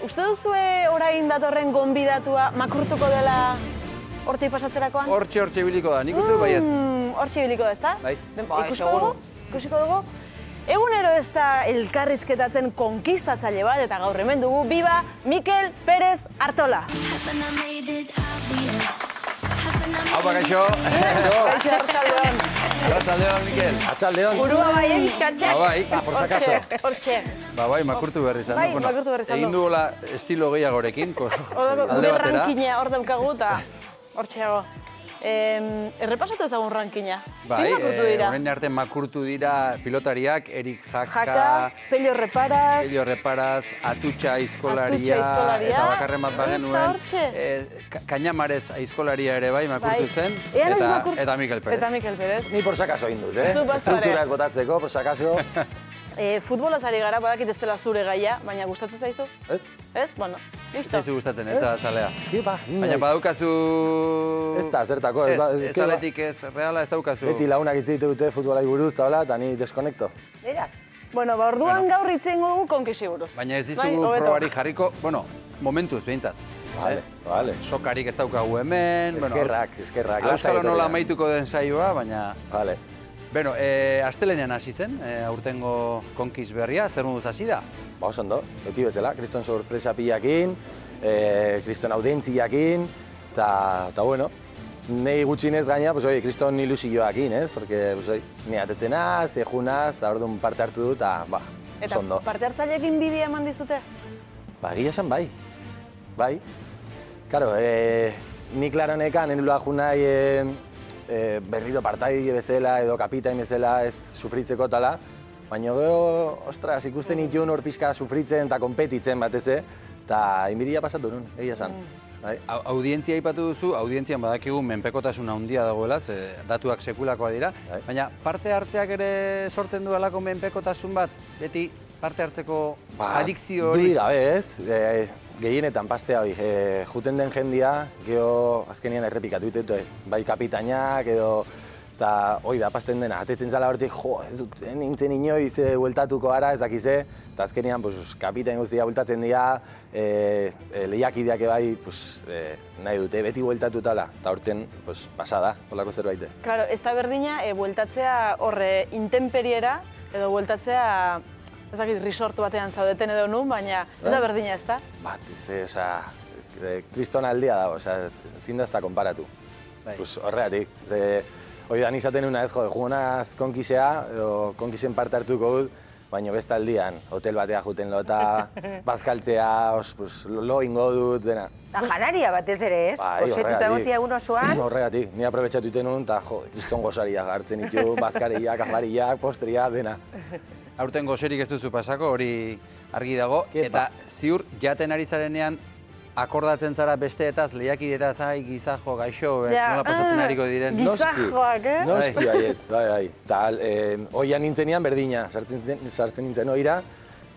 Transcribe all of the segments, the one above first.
Uste duzue orain datorren gonbidatua makurtuko dela hortik pasatzerakoan? Hortxe ibiliko da, nik uste du baietz. Hortxe ibiliko da, ezta? Bai. Ikusiko dugu. Egunero ez da elkarrizketatzen konkistatzaile bat, eta gaur hemen dugu, biba Mikel Pérez Artola. Haupa, kaixo. Kaixo, Artzaldeon. Artzaldeon, Mikel. Artzaldeon. Burua bai, bizkatxeak. Bai. Por si acaso. Hortxe. Bai, makurtu berri izan. Bai, makurtu berri izan. Egin duela estilo gehiagorekin, alde Gure batera. rankina hor daukagu, eta hortxeago. Errepasatu ezagun rankina. Bai, Zein makurtu dira? orain arte makurtu dira pilotariak, Erik Jaka, Jaka, Pello Reparaz, Pelio Reparaz, Atutxa aizkolaria, eta bakarren bat bagenuen, Kañamarez aizkolaria ere bai makurtu zen, eta Mikel Pérez. Eta Mikel Pérez. Ni por si acaso egin dut, Zu bastare. Estrukturak botatzeko, por si acaso. Futbolaz ari gara, badakit ez dela zure gaia, baina gustatzen zaizu? Ez? Ez? Bueno, listo. Ez gustatzen, ez zalea. Kiba, Baina badaukazu... Ez da, zertako. Ez aletik ez, reala ez daukazu. Beti launak hitz egite dute futbolai buruz, eta ni deskonekto. Mira. Bueno, orduan gaur hitzen dugu konkisi buruz. Baina ez dizugu probarik jarriko, bueno, momentuz, behintzat. Vale. Sokarik ez daukagu hemen. Eskerrak. Auskalo nola amaituko den saioa, baina... Vale. Bueno, astelenean hasi zen, aurtengo konkis berria, zer moduz hasi da? Ba, oso ondo, beti bezala, kriston sorpresa pilakin, kriston audentziakin, eta bueno, nahi gutxinez gaina, kriston ilusioakin, ez? Porque, ni atetzenaz, ejunaz, eta orduan parte hartu dut, eta, oso ondo. Eta parte hartzaileekin bidia eman dizute? Ba, egia esan bai. Bai. Karo, nik laronekan, enula junai, berriro partaide bezala edo kapitain bezala ez sufritzeko tala, baina gero, ostras, ikusten itun hor pixka sufritzen eta konpetitzen batez, eta inbiria pasatu nun, egia esan. Audientzia aipatu duzu, audientzian badakigu menpekotasun handia dagoela, datuak sekulakoa dira, baina parte hartzeak ere sortzen du alako menpekotasun bat, beti parte hartzeko adikzio hori? Duri gabe ez, gehienetan pastea hori, juten den jendia, geho azkenian errepikatu dute, bai kapitainak edo, eta hori da, pasten dena, atetzen zala hortik, ez dut, nintzen inoiz bueltatuko ara, ez dakize, eta azkenian kapitain guztia bueltatzen dira, lehiakideak bai, nahi dute, beti bueltatu tala, eta horten pasada, holako zerbait. Claro, ez da berdina, bueltatzea horre intemperiera, edo bueltatzea, ez dakit, resort batean zaudeten edo nun, baina ez da berdina, ez da? Bat, kriston aldia dago, ezin da ez da konparatu. Horregatik, hori da nizaten una ez, jugonaz konkisea, edo konkisen parte hartuko dut, baina beste aldian, hotel batea juten lota, bazkaltzea, lo ingo dut, dena. Da janaria batez ere, ez? Osetuta egotia egun osoan. Horregatik, ni aprobetxatu iten nun, eta kriston gozariak hartzen ditu, bazkariak, afariak, postria, dena. Aurten gozerik ez duzu pasako, hori argi dago, eta ziur jaten ari zarenean akordatzen zara besteetaz, lehiakidetaz, gizajo, gaixo, nola pasatzen ariko diren. Gizajoak, Noski baiet, bai. Eta oian nintzenean berdina, sartzen nintzen oira,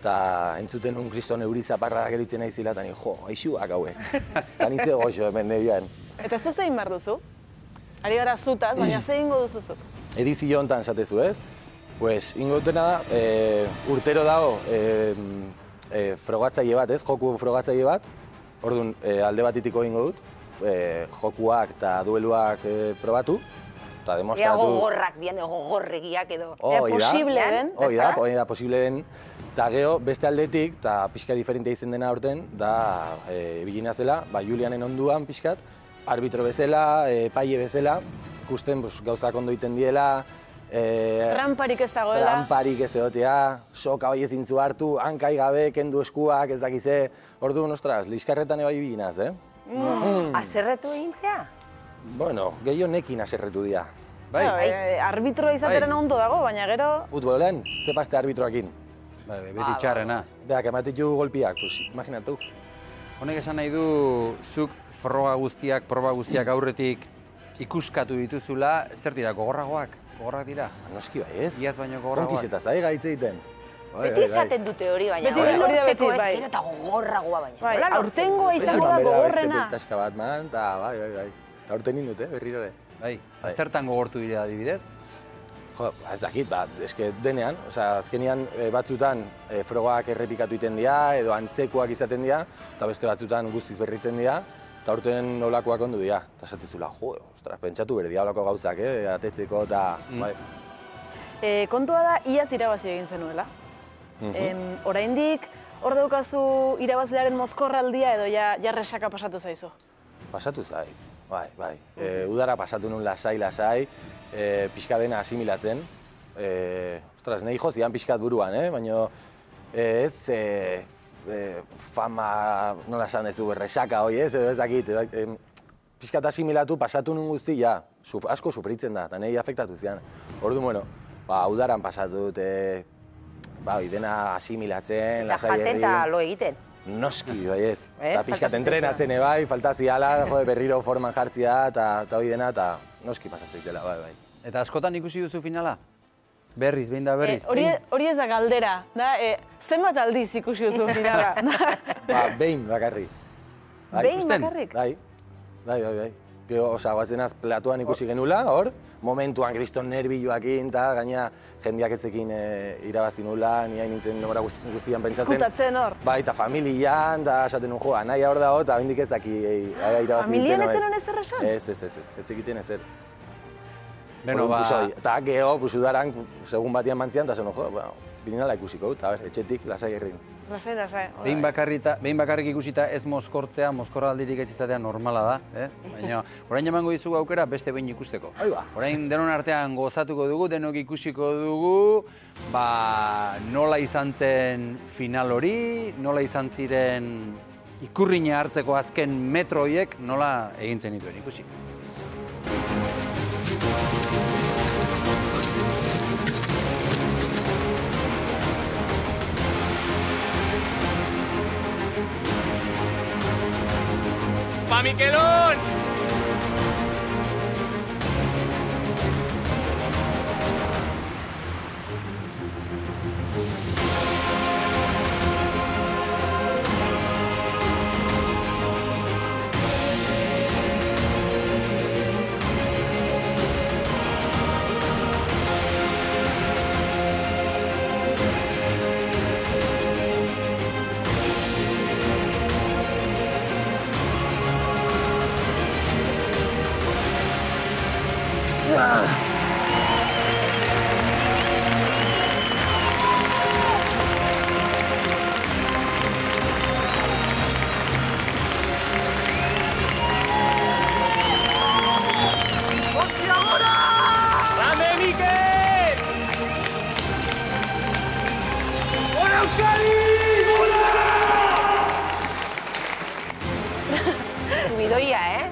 eta entzuten un kriston eurizaparra geritzen naizila, eta ni, aixuak haue. Eta nize goxo hemen nebioan. Eta zu zein behar duzu? Ari gara zutaz, baina zein ingo duzu? Edizio hontan zatezu ez? Pues, ingo dutena da, urtero dago frogatzaile bat, ez? Joku frogatzaile bat. Orduan, alde batitiko ingo dut, jokuak eta dueluak probatu, eta demostratu... Ea gogorrak, bian gogorregiak edo... Posible den, ez da? Hori da, posible den. Eta geho, beste aldetik, eta pixka diferentea izen dena aurten, da, bilina zela, Julianen onduan pixkat, arbitro bezala, epaile bezala, ikusten gauzak ondo iten diela, Tramparik ez dagoela. Tramparik ez egotea, soka hori ezintzu hartu, hankai gabe, kendu eskuak, ez dakize. Orduan, ostras, liskarretan ebai biginaz, Aserretu egintzea? Bueno, gehiago nekin aserretu dira. Bai. Arbitroa izateren ondo dago, baina gero... Futbolean, ze paste arbitroakin. Beti txarrena. Beak, ematetu golpiak, imaginatu. Honek esan nahi du, zuk proba guztiak aurretik ikuskatu dituzula, zer dira, gogorragoak? Gogorrak dira? Noski bai ez. Iaz baino gogorragoak. Konkisetaz, gaitze egiten. Beti izaten dute hori, baina hori lortzeko ez, gero eta gogorragoa baina. Aurtengoa izango da gogorrena. Beste taska bat man, eta bai. Eta aurten nindut, berriro ere. Bai, zertan gogortu dira adibidez? Jo, ez dakit, eske denean, azkenean batzutan frogak errepikatu iten dira, edo antzekoak izaten dira, eta beste batzutan guztiz berritzen dira, eta aurten nolakoak ondu dira. Eta esatezula, ostras, pentsatu berdia olako gauzak, atetzeko, eta... Kontua da, iaz irabazi egin zenuela. Oraindik, hor daukazu irabazlearen mozkorraldia edo jarresaka pasatu zaizu? Pasatu zai, bai. Udara pasatu nun lasai, pixka dena asimilatzen. Ostras, nahi jo zian pixkat buruan, baina ez fama, nola esan ez du, resaka hoi ez, edo ez dakit. Pixkat asimilatu, pasatu nun guzti, asko sufritzen da, eta nahi afektatu zian. Ordu, bueno, udaran pasatu dut, dena asimilatzen, lasai herri. Eta jaten eta lo egiten. Noski, bai ez. Eta pixkat entrenatzen bai, faltaziala, berriro forman jartzia, eta hori dena, eta noski pasatzen dela, bai. Eta askotan ikusi duzu finala? Berriz, behin da berriz. Hori ez da galdera, zenbat aldiz ikusi duzu finala? Behin bakarrik. Behin bakarrik? Bai. Guatzenaz platuan ikusi genula, hor, momentuan kriston nerbiloakin, eta gaina jendeak etzekin irabazi nula, ni hain nintzen nomora guztian pentsatzen. Eskutatzen hor? Bai, eta familian, eta esaten nun joa, nahi hor dago, eta bendik ez daki irabazi nintzen. Familian etzen hon ezer esan? Ez, etzekiten ezer. Beno, eta geho, udaran, segun batian mantzian, eta zen jo, finala ikusiko, eta etxetik, lasai herrin. Lasai. Behin bakarrik ikusita ez mozkortzea, mozkorraldirik ez izatea normala da, baina orain emango dizugu aukera beste behin ikusteko. Orain denon artean gozatuko dugu, denok ikusiko dugu, nola izan zen final hori, nola izan ziren ikurrina hartzeko azken metro horiek, nola egin zen dituen ikusi. ¡Pa Miquelón!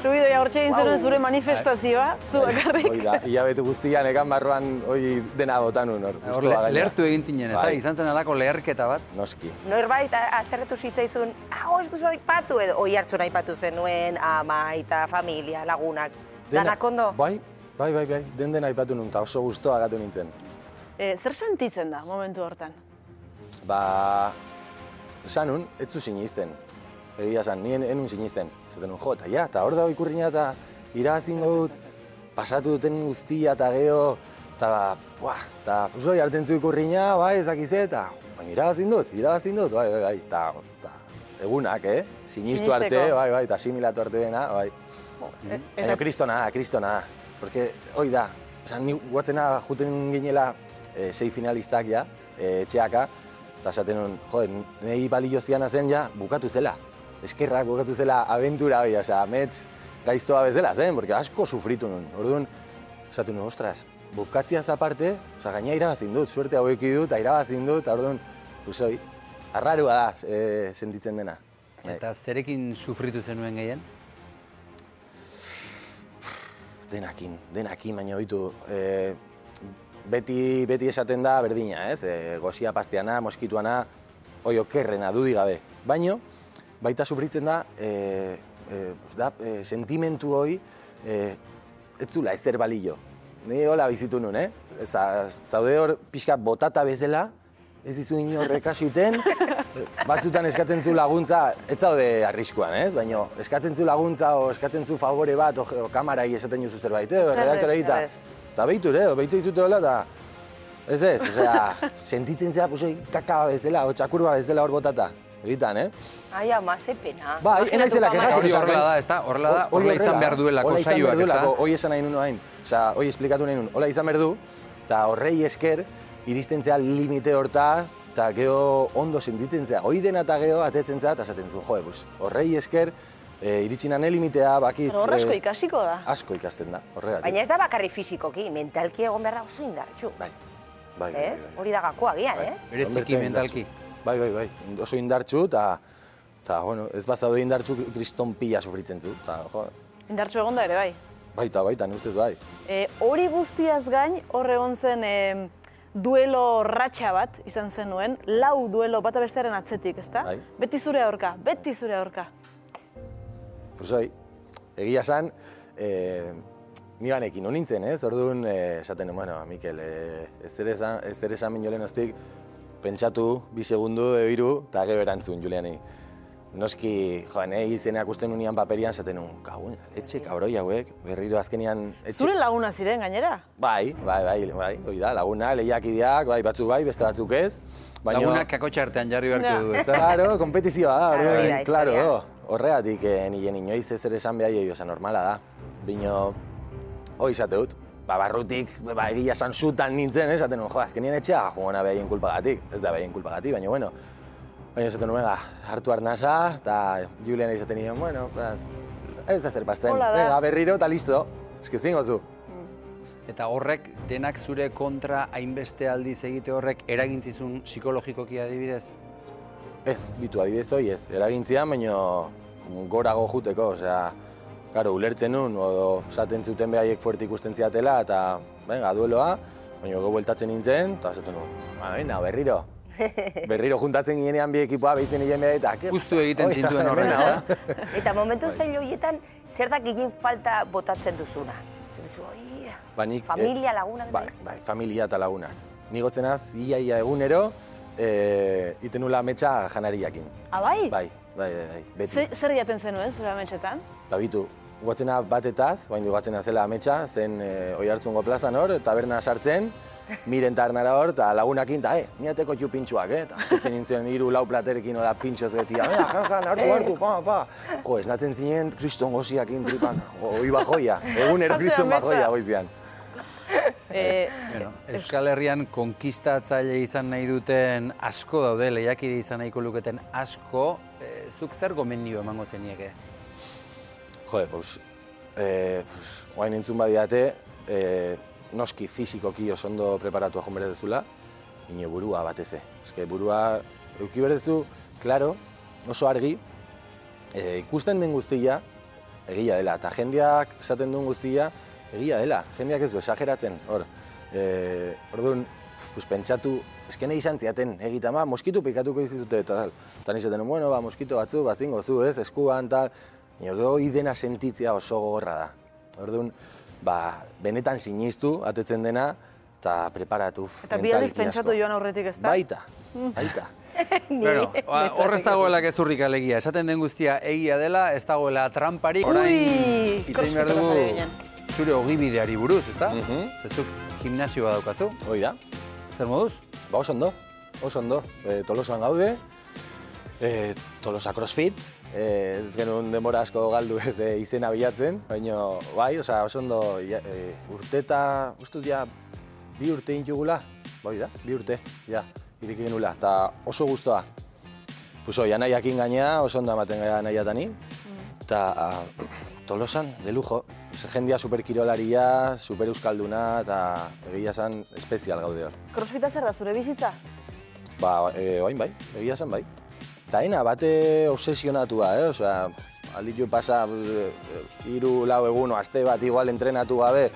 Zubidoia hortxe egin zenuen zure manifestazioa, zu bakarrik. Hoi da, hilabetu guztian ekan barruan hoi dena botanun hor. Lehertu egin zinen, ez da? Izan zen alako leherketa bat? Noski. Norbait azerretu zitzaizun, ez duzu aipatu edo oi hartzun aipatu zenuen, ama eta familia, lagunak. Danak ondo? Bai, den aipatu nun, eta oso guztua gatu nintzen. Zer sentitzen da momentu hortan? Esan nun, ez zu sinisten. Egia esan, nien enun sinisten. Zaten nun, eta hor dago ikurrina eta irabazingo dut, pasatu duten guztia eta geho, eta usoi hartzen zu ikurrina, ez dakize, eta irabazin dut, bai, eta egunak, sinistu arte, bai, eta similatu arte dena, bai. Baina kristona, porque hoi da, ni guatzena juten ginela 6 finalistak ja, etxeaka, eta esaten nun, nahi balio ziana zen ja, bukatu zela. Eskerrak bukatu zela aventura hori, amets gaiztoa bezala zen, porque asko sufritu nun. Orduan, esatu nun, ostras, bukatziaz aparte, gaina irabazin dut, suerte hauek dut, eta irabazin dut, eta orduan, arrarua da sentitzen dena. Eta zerekin sufritu zenuen gehien? Denakin, baina oitu. Beti esaten da berdina, ez? Gozia pasteana, moskituana, oi okerrena, dudik gabe. Baina, baita sufritzen da, sentimentu hoi, ez zula ezer balio. Ni hola bizitu nun, zaude hor pixka botata bezala, ez dizu inorre kasu iten, batzutan eskatzen zu laguntza, ez zaude arriskuan, ez? Baina eskatzen zu laguntza o eskatzen zu favore bat o kamarai esaten duzu zerbait, redaktora egita. Ez da behitur, behitza izute hola, eta ez, osea, sentitzen zera, kaka bezala, o txakurba bezala hor botata, egitan, Ai, ama, ze pena. Bai, enaizela kejatzen. Hori horrela da, ez da? Horrela izan behar duelako saioak, ez da? Hoi esan nahi nuen hain, osea, hoi esplikatu nahi nuen, hola izan behar du, eta horrei esker, iristen zea limite horta, eta geho ondo sentitzen zea. Hoi dena eta geho atetzen zea, eta esaten zu, horrei esker, iritsi nane limitea, bakit... Hor asko ikasiko da. Asko ikasten da, horregatik. Baina ez da bakarri fizikoki, mentalki egon behar da oso indartxu. Bai. Ez? Hori da gakoa gian, ez? Bereziki mentalki. Bai, oso indartxu, eta, bueno, ez bazaude indartxu kriston pila sufritzen zu, eta, Indartxu egon da ere, bai. Baita, ustez bai. Hori guztiaz gain, hor egon zen duelo ratxa bat izan zenuen, 4 duelo bata bestearen atzetik, ezta? Bai. Beti zure aurka. Pues hoi, egia esan, ni banekin honintzen, ez? Orduan, esaten, bueno, Mikel, ez ere esan min jolen hoztik, pentsatu, 2 segundu, 3, eta gero erantzun, Juliani. Noski, izeneak usten unian paperian, zaten nun, kagun, etxe, kabroi hauek, berriro azkenian... Zure laguna ziren, gainera? Bai, hoi da, laguna, lehiakideak, bai, batzuk bai, beste batzuk ez. Lagunak kakotxa artean jarri beharko du, ez da? Claro, kompetizioa da, claro, horregatik nien inoiz ez ere esan behar oza, normala da. Bino, hoi izateut, barrutik, egia esan zutan nintzen, esaten nun, azkenien etxea, jugona behaien kulpagatik, ez da behaien kulpagatik, baina, bueno, baina esaten nuen, hartu arnasa, eta Julian esaten nien, bueno, ez da zer pasten, berriro eta listo, eskizingo zu. Eta horrek, denak zure kontra hainbeste aldiz egite horrek eragintzizun psikologikoki adibidez? Ez, bitu adibidez hoi ez, eragintzian, baina gorago juteko, osea, karo, ulertzen nun, edo esaten zuten behaiek fuerte ikusten ziatela, eta, venga, dueloa, baina go bueltatzen nintzen, eta esaten nun, berriro. Berriro juntatzen ginean bi ekipoa, behitzen nien behar, eta... Justu egiten zintuen horren, ez da? Eta momentu zail horietan, zer da gehien falta botatzen duzuna? Zer duzu, familia, lagunak? Bai, familia eta lagunak. Nigotzen ia egunero, iten nula ametsa janariakin. Bai? Bai, beti. Zer jaten zenuen, zure ametsetan? Bitu, guatzena batetaz, baina guatzena zela ametsa, zen oi hartzungo plazan hor, taberna sartzen, miren tarnara hor, eta lagunakin, eta niateko txu pintxuak, eta tetzen nintzen 3-4 platerekin hola pintxoz betia, jan, hartu, pa. Jo, esnatzen zinen, kriston goziakin tripan, oi bajoia, egunero kriston bajoia goizian. Euskal Herrian konkistatzaile izan nahi duten asko daude, lehiakide izan nahiko luketen asko, zuk zer gomendio emango zenieke? Jode, oain entzun badiate, noski fizikoki oso ondo preparatua joan behar dezula, ino burua batez. Eske burua euki behar dezu, klaro, oso argi, ikusten den guztia, egia dela, eta jendeak esaten duen guztia, egia dela, jendeak ez du esageratzen, hor. Orduan, pentsatu, eskene izan ziaten egita, moskitu pikatuko izitute eta tal. Eta nizaten, bueno, moskito batzu, bazingo zu, ez, eskuan, tal, nio idena sentitzea oso gogorra da. Orduan, benetan sinistu, atetzen dena, eta preparatu. Eta bi aldiz pentsatu joan aurretik, ez da? Baita. Horrez dagoela gezurrik alegia. Esaten den guztia egia dela, ez dagoela tramparik. Orain, itzein behar dugu zure ogibideari buruz, ez da? Zezuk gimnasioa daukazu. Hoi da. Zer moduz? Oso ondo. Tolosan gaude, Tolosa CrossFit, ez genuen denbora asko galdu ez izena bilatzen, baina bai, oso ondo urteta, ustut ja, 2 urte intugula, bai da, 2 urte, ja, iriki genula, eta oso guztua. Pues hoi, anaiakin gainea, oso ondo ematen gara anaiatani, eta Tolosan, de lujo, jendia superkirolaria, super euskalduna, eta egia esan espezial gaude hor. Crossfita zer da, zure bizitza? Oain bai, egia esan bai. Eta ena, bate obsesionatua, osea, alditu pasa 3-4 egun o aste bat igual entrenatu gabe,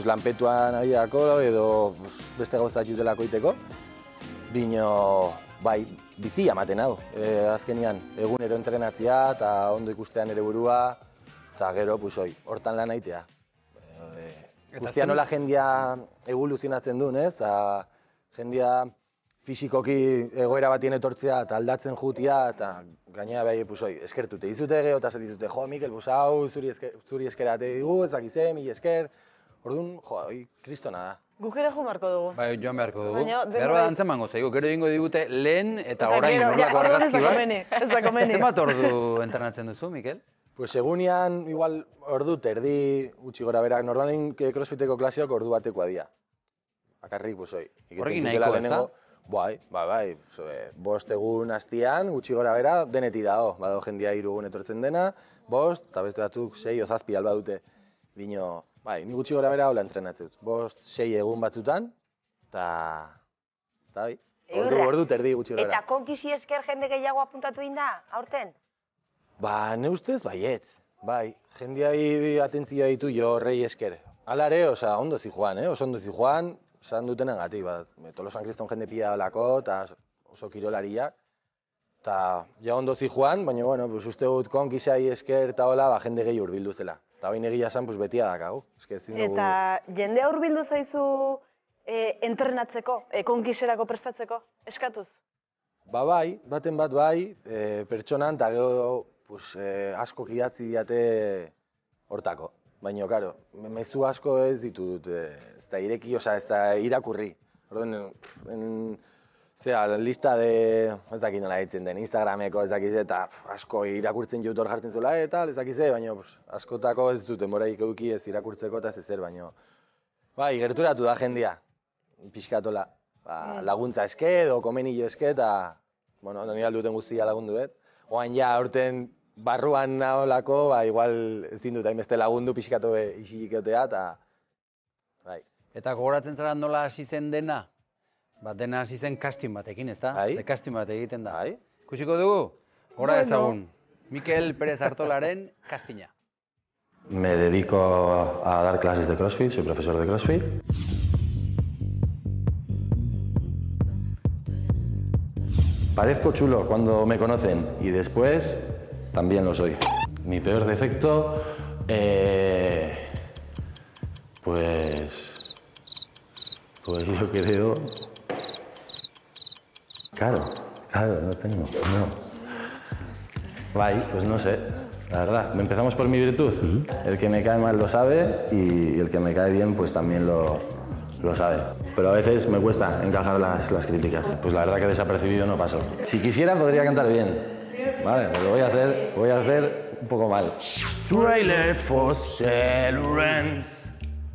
lanpetuan nahiako edo beste gauzat jutelako iteko. Bino, bai, bizia ematen hau, azkenian, egunero entrenatzea eta ondo ikustean ere burua, eta gero, hortan lan aitea. Guztia nola jendia evoluzionatzen duen, ez? Jendia fisikoki egoera batien etortzea eta aldatzen jutia, eta gainera behar pusoi, eskertute dizute geho, eta dizute, jo, Mikel, pues hau, zuri eskerate digu, ezakize, mil esker, orduan, jo, hoi, kristona da. Guk ere jo marko dugu. Bai, joan beharko dugu. Baina, Behar bat antzen mango zaigu, gero egingo digute lehen eta orain nolako argazki bat. Ez da komeni. Zenbat ordu entrenatzen duzu, Mikel? Pues egunean, igual, ordu terdi, gutxi gora berak, normalen crossfiteko klaseok ordu batekoa dira. Bakarrik, pues hoi. Horrekin nahiko, ez da? Bai. 5 egun hastian, gutxi gora bera, deneti dago. Badago jendia 3 egun etortzen dena, 5, eta beste batzuk 6 o 7 alba dute. Dino, bai, ni gutxi gora bera hola entrenatzen dut. 5-6 egun batzutan, eta bai, ordu terdi gutxi gora bera. Eta konkisi esker jende gehiago apuntatu inda, aurten? Ba, ne ustez, baietz. Bai, jendiai atentzioa ditu jo rei esker. Hala ere, ondo zijoan, oso ondo zijoan, esan dutenen gati, Tolosan Kriston jende pila dalako, eta oso kirolariak. Eta ja ondo zijoan, baina, bueno, uste dut konkisai esker eta hola, jende gehi urbildu zela. Eta bain egia esan, betia dakagu. Eta jendea urbildu zaizu entrenatzeko, konkiserako prestatzeko, eskatuz? Ba bai, baten bat bai, pertsonan, eta gero asko idatzi diate hortako. Baina, karo, mezu asko ez ditut, ez da ireki, ez da irakurri. Orduan, lista de, ez dakit nola ditzen den, Instagrameko ez dakize, eta asko irakurtzen jut hor jartzen zuela, eta ez dakize, baina askotako ez duten moraik eduki ez irakurtzeko eta ez ezer, baina bai, gerturatu da jendia, pixkatola. Laguntza eske edo komenillo eske, eta nire alduten guztia lagundu, oan ja, aurten barruan naholako, igual ezin dut hainbeste lagundu pixkatu isilik egotea, eta bai. Eta gogoratzen zara nola hasi zen dena? Dena hasi zen casting batekin, ez da? Casting bat egiten da. Ikusiko dugu? Gora ezagun. Mikel Pérez Artolaren castinga. Me dedico a dar clases de CrossFit, soy profesor de CrossFit. Parezco chulo cuando me conocen y después también lo soy. Mi peor defecto, pues yo creo... Claro, no tengo, no. Vai, pues no sé, la verdad. Empezamos por mi virtud. El que me cae mal lo sabe y el que me cae bien pues también lo sabe. Pero a veces me cuesta encajar las críticas. Pues la verdad que desapercibido no paso. Si quisiera podría cantar bien. Vale, pues lo voy a hacer un poco mal. Trailer for sale rents,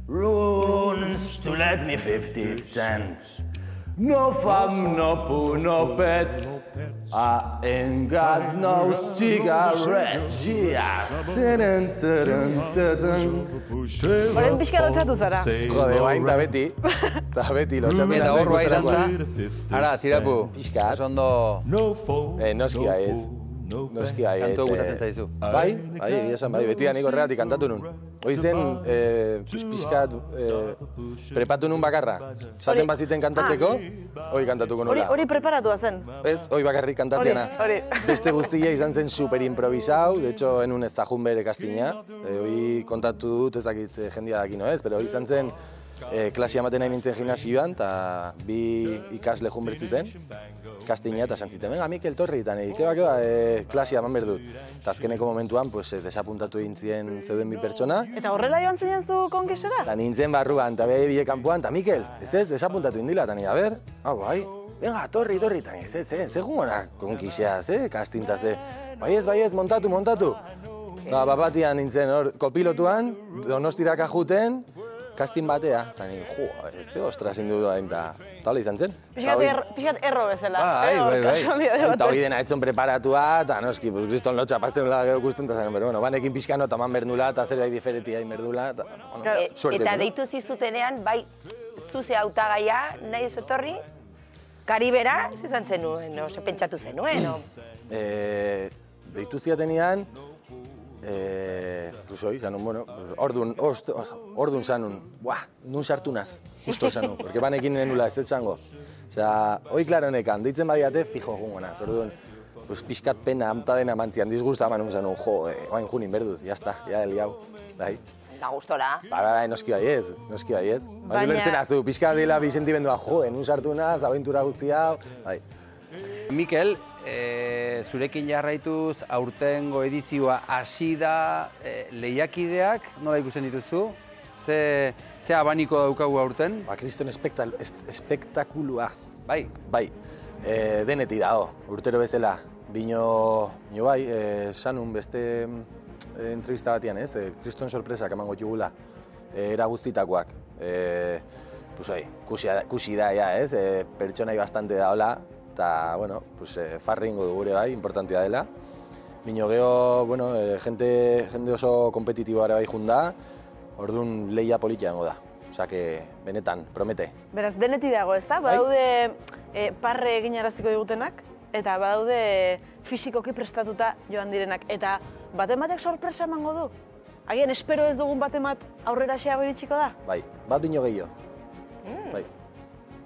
runes to let me 50 cents. No fam, no poo, no pets. I ain't got no cigarettes. Yeah. Horen pixka lotxatu zara. Jode, bain, ta beti lotxatu. Eta hor bai dantza, ara, tirapu. Pixka. Ondo... Noski ez. Noski ez. Kantu gustatzen zaizu. Bai, egia esan, beti da nik horregatik kantatu nun. Hoi zen, pixkat, prepatu nun bakarra. Esaten baziten kantatzeko, hoi kantatuko nula. Hori preparatua zen? Ez, hoi bakarrik kantatzeana. Beste guztia izan zen super improvisau, de hecho, enun ez zajun bere kastina. Hoi kontatu dut, ez dakit jendia dakino ez, pero hoi izan zen klasia ematen nahi nintzen gimnasioan, eta 2 ikasle jun bertzuten, kastina, eta santziten, venga, Mikel, torri, eta nahi, keba, klasia eman berdut. Eta azkeneko momentuan, desapuntatu egin zeuden 2 pertsona. Eta horrela joan zinen zu konkisera? Eta nintzen barruan, eta bide kanpoan, eta Mikel, ez, desapuntatu indila, eta nahi, a ber, bai, venga, torri, eta nahi, ze jungona konkisea, kastinta, baiez, montatu. Eta bapatian nintzen hor, kopilotuan, Donostiraka juten, kastin batea, eta nire, ez ostras indu duain, eta hola izan zen. Pixkat erro bezala. Bai. Eta hori dena etzon preparatua, eta noski, kriston lotxa pasten nula gero kusten, eta zaren, pero bueno, banekin pixkano, eta man berdula, eta zerbait diferenti hain berdula, eta suerte. Eta deitu zizutenean, bai, zuze hautagaia, nahi ez etorri, Karibera, zezan zenuen, ze pentsatu zenuen, Deitu ziatenean, ordun zanun, nun sartu naz, justo zanun, porque banekin nenula ez zango. Osea, hoi klaro nekan, deitzen badiate, fijo jungo naz, orduan, pixkat pena, amta dena mantzian, disgusta manun zanun, bain junin berduz, jazta, ja heliau, bai. Da gustora. Bai, noski baiez, noski baiez. Baina lertzen azu, pixka dela bi sentimendua, nun sartu naz, abentura guzti hau, bai. Mikel, zurekin jarraituz, aurtengo edizioa hasi da, lehiakideak nola ikusten dituzu? Ze abaniko daukagu aurten? Ba, kriston espektakulua. Bai. Bai, denetik dago, urtero bezala. Bino bai, sanun beste entrevista batian, ez? Kriston sorpresak emango txugula, era guztitakoak. Kusi da, ez? Pertsonai bastante da hola, eta, bueno, farringo du gure bai, importantia dela. Bino geho, bueno, jende oso kompetitiboa ere bai junda, orduan lehia politia dengo da. Osea, benetan, promete. Beraz, denetik dago, ez da? Badaude parre egin araziko digutenak, eta badaude fisikoki prestatuta joan direnak. Eta batek sorpresa emango du? Agian, espero ez dugun batemat aurrera xeago iritsiko da? Bai, bat duño gehiago. Bai.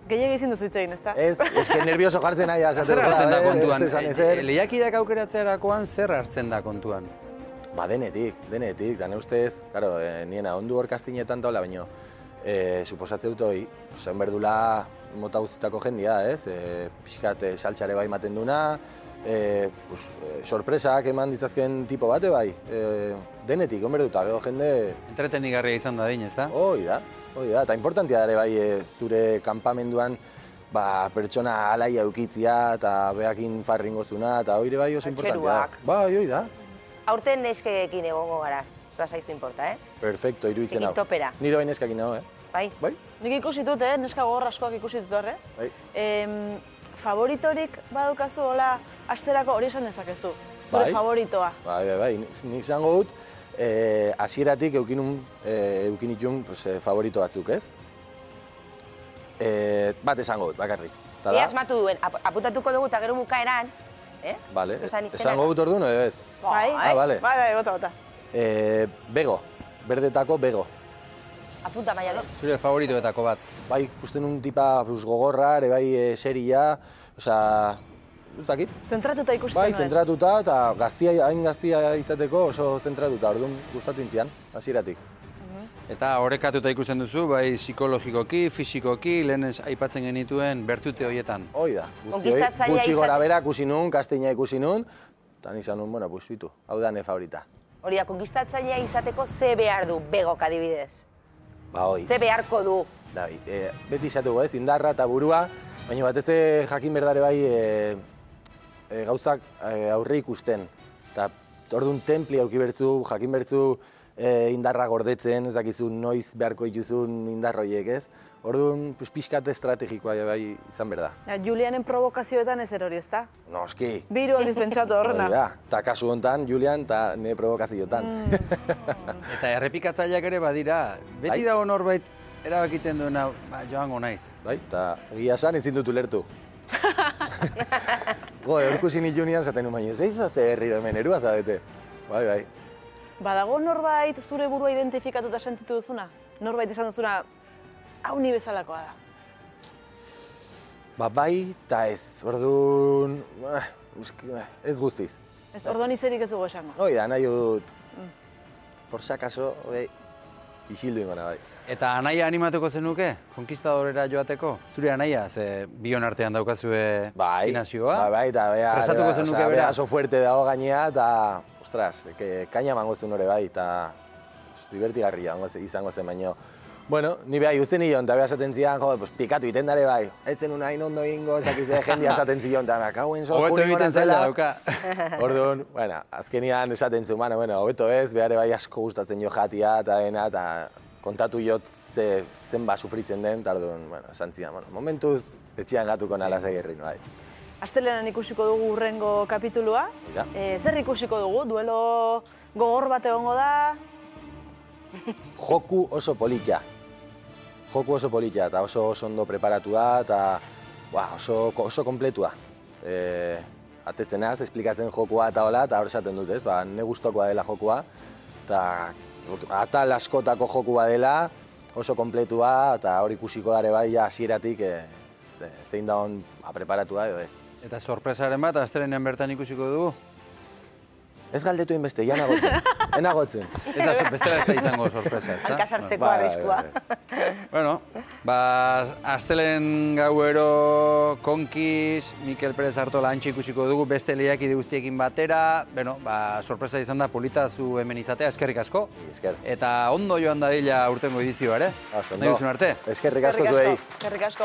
Gehiago izin duzu hitz egin, ez da? Ez, eske nervioso jartzen nahi. Zer hartzen da kontuan? Lehiakideak aukeratzerakoan zer hartzen da kontuan? Ba, denetik, da ne ustez, claro, niena ondu hor kastinetan taula, baino, suposatze dut hori, zen berdula mota guztitako jendia, ez? Pixkat saltxare bai maten duna, sorpresak eman ditzazken tipo bate bai, denetik, onberduta, gero jende... Entretenigarria izan da din, ez da? Hoi da, eta importantia dare bai zure kanpamenduan pertsona alai eukitzia eta behakin farringozuna, eta hori bai oso importantia da. Bai, hoi da. Aurten neskeekin egongo gara, ez bazaizu importa, Perfecto, iruditzen hau. Egin topera. Nire bai neskakin hau, Bai. Bai? Nik ikusi dut, neska gogor askoak ikusi dut horre. Bai. Favoritorik badukazu, hola, asterako hori esan dezakezu, zure favoritoa. Bai, nik zango dut, hasieratik eukinitun favorito batzuk, ez? Bat esango dut, bakarrik. Ea asmatu duen, aputatuko dugu eta gero bukaeran, Bale, esango dut orduan, edo ez? Bai, bota. Bego, berdetako bego. Apunta, Maialo. Zure favoritoetako bat. Bai, ikusten un tipa gogorra, ere bai seria, osea, ez dakit. Zentratuta ikusten Bai, zentratuta, eta hain gaztia izateko oso zentratuta, orduan gustatu intzian, hasieratik. Eta orekatuta ikusten duzu, bai psikologikoki, fisikoki, lehen aipatzen genituen bertute horietan. Hoi da, gutxi gora bera ikusi nun, kastina ikusi nun, eta nizan nun, bueno, bitu, hau da ne favorita. Hori da, konkistatzailea izateko ze behar du begok adibidez? Ba, hoi. Ze beharko du? Beti izatugu ez, indarra eta burua, baina batez jakin berdare bai gauzak aurre ikusten. Eta orduan templi auki bertzu, jakin bertzu indarra gordetzen, ez dakizu noiz beharko dituzun indarroiek, ez? Orduan, pixkat estrategikoa bai izan behar da. Julianen provokazioetan ez hori, ez da? Noski. Biru aldiz pentsatu horrena. Eta kasu hontan, Julian, eta nire provokaziotan. Eta errepikatzaileak ere badira, beti dago norbait erabakitzen duena, joango naiz. Bai, eta egia esan ezin dut ulertu. Horkusi nitu nian zaten umain, ez eizazte herriro hemen erua zabete. Bai. Badago norbait zure burua identifikatuta sentitu duzuna? Norbait esan duzuna, hau ni bezalakoa da? Ba, bai, eta ez. Orduan, ez guztiz. Ez, orduan izerik ez dugu esango? Hoi da, nahi dut. Por si acaso, isildu ingona, bai. Eta anaia animatuko zenuke, konkistadorera joateko? Zure anaia, ze bion artean daukazue gimnasioa? Bai, eta presatuko zenuke bera? Oso fuerte dago gainea, eta, ostras, kaina mango zuen hori bai, eta divertigarria izango zen baino. Bueno, ni behar guztien nion, eta behar esaten zian, pikatu iten dare bai. Etzen unain ondo ingo, ezakize jendia esaten zion, eta kauen so, hobeto egiten zela dauka. Orduan, azkenian esaten zuen, hobeto ez, behar bai asko gustatzen jo jatia, eta dena, eta kontatu jot zenba sufritzen den, eta orduan, esan zian, momentuz, etxian gatuko nala segirrin, bai. Astelenan ikusiko dugu urrengo kapitulua. Zer ikusiko dugu? Duelo gogor bat egongo da? Joku oso politia. Eta oso ondo preparatua eta oso kompletua. Atetzen az, esplikatzen jokua eta hola, eta hor esaten dut ez, ne gustokoa dela jokua, eta atal askotako jokua dela, oso kompletua, eta hor ikusiko dare bai hasieratik zein da hon preparatua edo ez. Eta sorpresaren bat, astelenean bertan ikusiko dugu? Ez galdetu inbeste, ja nagotzen. Enagotzen. Ez da, bestela ez da izango sorpresa, ez da? Hankasartzeko arriskua. Bueno, astelen gauero Konkiz, Mikel Perez Artola antxe ikusiko dugu, beste lehiakide guztiekin batera. Bueno, sorpresa izan da polita zu hemen izatea, eskerrik asko. Esker. Eta ondo joan dadila urtengo edizioa, ere? Ondo. Nahi duzun arte? Eskerrik asko zuei. Eskerrik asko.